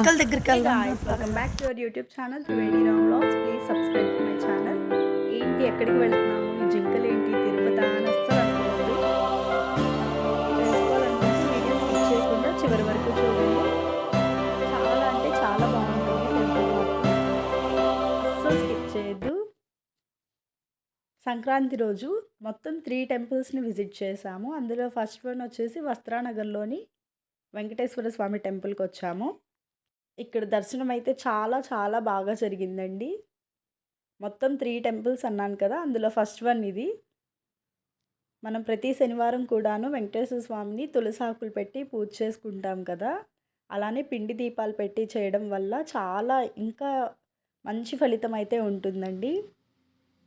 జింకల దగ్గరికి వెళ్దాం. Welcome back to your YouTube channel Triveni Ram vlogs. Please subscribe to my channel. ఏంటి ఎక్కడికి వెళ్తున్నాము, ఈ జింకలు ఏంటి తిరుపతి అని అస్సలు అనుకోవద్దు. తెలుసుకోవాలనుకుంటే వీడియో స్కిప్ చేయకుండా చివరి వరకు చూడండి. చాలా అంటే చాలా బాగుంటుంది టెంపుల్ మాత్రం, అస్సలు స్కిప్ చేయొద్దు. సంక్రాంతి రోజు మొత్తం 3 టెంపుల్స్ని విజిట్ చేశాము. అందులో ఫస్ట్ వన్ వచ్చేసి వస్త్రానగర్లోని వెంకటేశ్వర స్వామి టెంపుల్కి వచ్చాము. ఇక్కడ దర్శనం అయితే చాలా చాలా బాగా జరిగిందండి. మొత్తం 3 టెంపుల్స్ అన్నాను కదా, అందులో ఫస్ట్ వన్ ఇది. మనం ప్రతి శనివారం కూడాను వెంకటేశ్వర స్వామిని తులసాకులు పెట్టి పూజ చేసుకుంటాం కదా, అలానే పిండి దీపాలు పెట్టి చేయడం వల్ల చాలా ఇంకా మంచి ఫలితం అయితే ఉంటుందండి.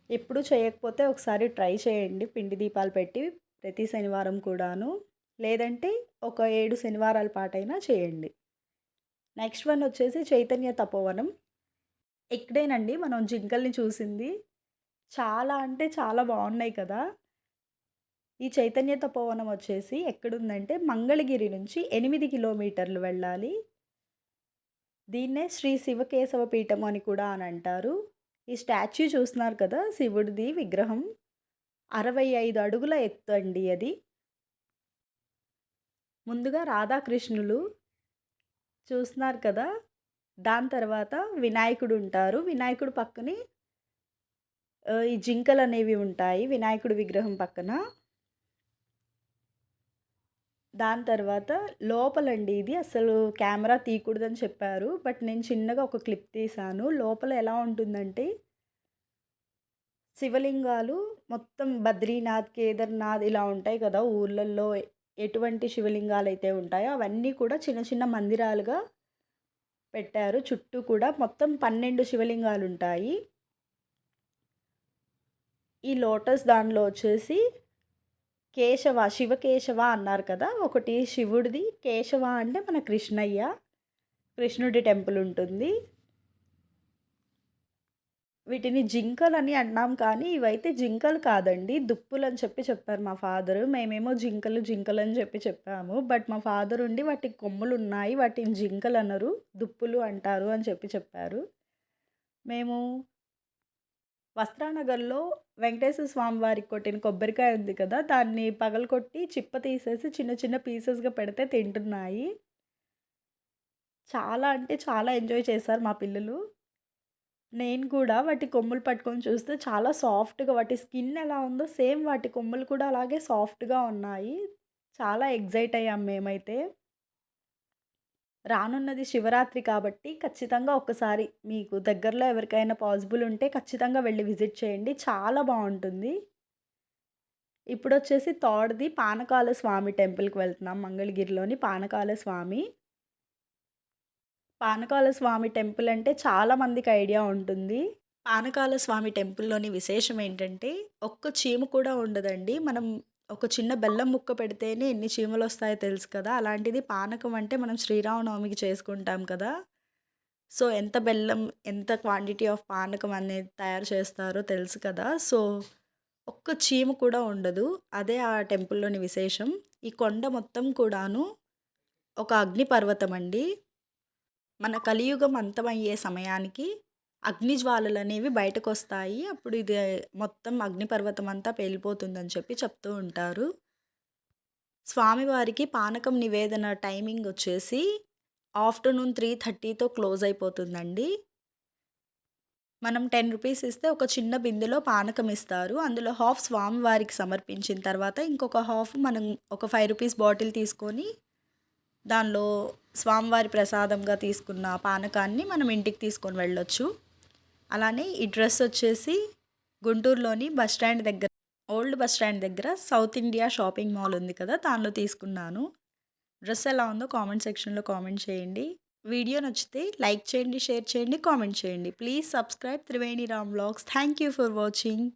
ఎప్పుడు చేయకపోతే ఒకసారి ట్రై చేయండి పిండి దీపాలు పెట్టి ప్రతి శనివారం కూడాను, లేదంటే ఒక 7 శనివారాల పాటైనా చేయండి. నెక్స్ట్ వన్ వచ్చేసి చైతన్య తపోవనం. ఇక్కడేనండి మనం జింకల్ని చూసింది. చాలా అంటే చాలా బాగున్నాయి కదా. ఈ చైతన్య తపోవనం వచ్చేసి ఎక్కడుందంటే మంగళగిరి నుంచి 8 కిలోమీటర్లు వెళ్ళాలి. దీన్నే శ్రీ శివకేశవ పీఠం అని కూడా అని అంటారు. ఈ స్టాచ్యూ చూస్తున్నారు కదా, శివుడిది విగ్రహం 65 అడుగుల ఎత్తు అండి అది. ముందుగా రాధాకృష్ణులు చూస్తున్నారు కదా, దాని తర్వాత వినాయకుడు ఉంటారు. వినాయకుడు పక్కనే ఈ జింకలు అనేవి ఉంటాయి వినాయకుడి విగ్రహం పక్కన. దాని తర్వాత లోపలండి, ఇది అసలు కెమెరా తీయకూడదని చెప్పారు, బట్ నేను చిన్నగా ఒక క్లిప్ తీశాను. లోపల ఎలా ఉంటుందంటే శివలింగాలు మొత్తం బద్రీనాథ్, కేదార్నాథ్ ఇలా ఉంటాయి కదా ఊర్లలో, ఎటువంటి శివలింగాలు అయితే ఉంటాయో అవన్నీ కూడా చిన్న చిన్న మందిరాలుగా పెట్టారు. చుట్టూ కూడా మొత్తం 12 శివలింగాలు ఉంటాయి. ఈ లోటస్ దానిలో వచ్చేసి కేశవ, శివకేశవ అన్నారు కదా, ఒకటి శివుడిది, కేశవ అంటే మన కృష్ణయ్య, కృష్ణుడి టెంపుల్ ఉంటుంది. వీటిని జింకలు అని అన్నాం కానీ ఇవైతే జింకలు కాదండి, దుప్పులు అని చెప్పారు మా ఫాదరు. మేమేమో జింకలు జింకలు అని చెప్పాము, బట్ మా ఫాదర్ ఉండి వాటికి కొమ్ములు ఉన్నాయి, వాటిని జింకలు అనరు, దుప్పులు అంటారు అని చెప్పారు. మేము వస్త్రానగర్లో వెంకటేశ్వర స్వామి వారికి కొట్టిన కొబ్బరికాయ ఉంది కదా, దాన్ని పగలకొట్టి చిప్ప తీసేసి చిన్న చిన్న పీసెస్గా పెడితే తింటున్నాయి. చాలా అంటే చాలా ఎంజాయ్ చేశారు మా పిల్లలు. నేను కూడా వాటి కొమ్ములు పట్టుకొని చూస్తే చాలా సాఫ్ట్గా, వాటి స్కిన్ ఎలా ఉందో సేమ్ వాటి కొమ్ములు కూడా అలాగే సాఫ్ట్గా ఉన్నాయి. చాలా ఎగ్జైట్ అయ్యాం మేమైతే. రానున్నది శివరాత్రి కాబట్టి ఖచ్చితంగా ఒకసారి మీకు దగ్గరలో ఎవరికైనా పాసిబుల్ ఉంటే ఖచ్చితంగా వెళ్ళి విజిట్ చేయండి, చాలా బాగుంటుంది. ఇప్పుడు వచ్చేసి థర్డ్ది పానకాల స్వామి టెంపుల్కి వెళ్తున్నాం. మంగళగిరిలోని పానకాల స్వామి. పానకాల స్వామి టెంపుల్ అంటే చాలామందికి ఐడియా ఉంటుంది. పానకాల స్వామి టెంపుల్లోని విశేషం ఏంటంటే ఒక్క చీమ కూడా ఉండదండి. మనం ఒక చిన్న బెల్లం ముక్క పెడితేనే ఎన్ని చీమలు వస్తాయో తెలుసు కదా, అలాంటిది పానకం అంటే మనం శ్రీరామనవమికి చేసుకుంటాం కదా, సో ఎంత బెల్లం, ఎంత క్వాంటిటీ ఆఫ్ పానకం అనేది తయారు చేస్తారో తెలుసు కదా. సో ఒక్క చీమ కూడా ఉండదు, అదే ఆ టెంపుల్లోని విశేషం. ఈ కొండ మొత్తం కూడాను ఒక అగ్నిపర్వతం అండి. మన కలియుగం అంతమయ్యే సమయానికి అగ్నిజ్వాలలు అనేవి బయటకు వస్తాయి, అప్పుడు ఇది మొత్తం అగ్నిపర్వతం అంతా పేలిపోతుందని చెప్తూ ఉంటారు. స్వామివారికి పానకం నివేదన టైమింగ్ వచ్చేసి ఆఫ్టర్నూన్ 3:30తో క్లోజ్ అయిపోతుందండి. మనం 10 రూపీస్ ఇస్తే ఒక చిన్న బిందెలో పానకం ఇస్తారు. అందులో హాఫ్ స్వామివారికి సమర్పించిన తర్వాత ఇంకొక హాఫ్ మనం ఒక 5 రూపీస్ బాటిల్ తీసుకొని దానిలో స్వామివారి ప్రసాదంగా తీసుకున్న పానకాన్ని మనం ఇంటికి తీసుకొని వెళ్ళొచ్చు. అలానే ఈ డ్రెస్ వచ్చేసి గుంటూరులోని బస్ స్టాండ్ దగ్గర, ఓల్డ్ బస్ స్టాండ్ దగ్గర సౌత్ ఇండియా షాపింగ్ మాల్ ఉంది కదా, దానిలో తీసుకున్నాను. డ్రెస్ ఎలా ఉందో కామెంట్ సెక్షన్లో కామెంట్ చేయండి. వీడియో నచ్చితే లైక్ చేయండి, షేర్ చేయండి, కామెంట్ చేయండి. Please subscribe Triveni Ram vlogs. Thank you for watching.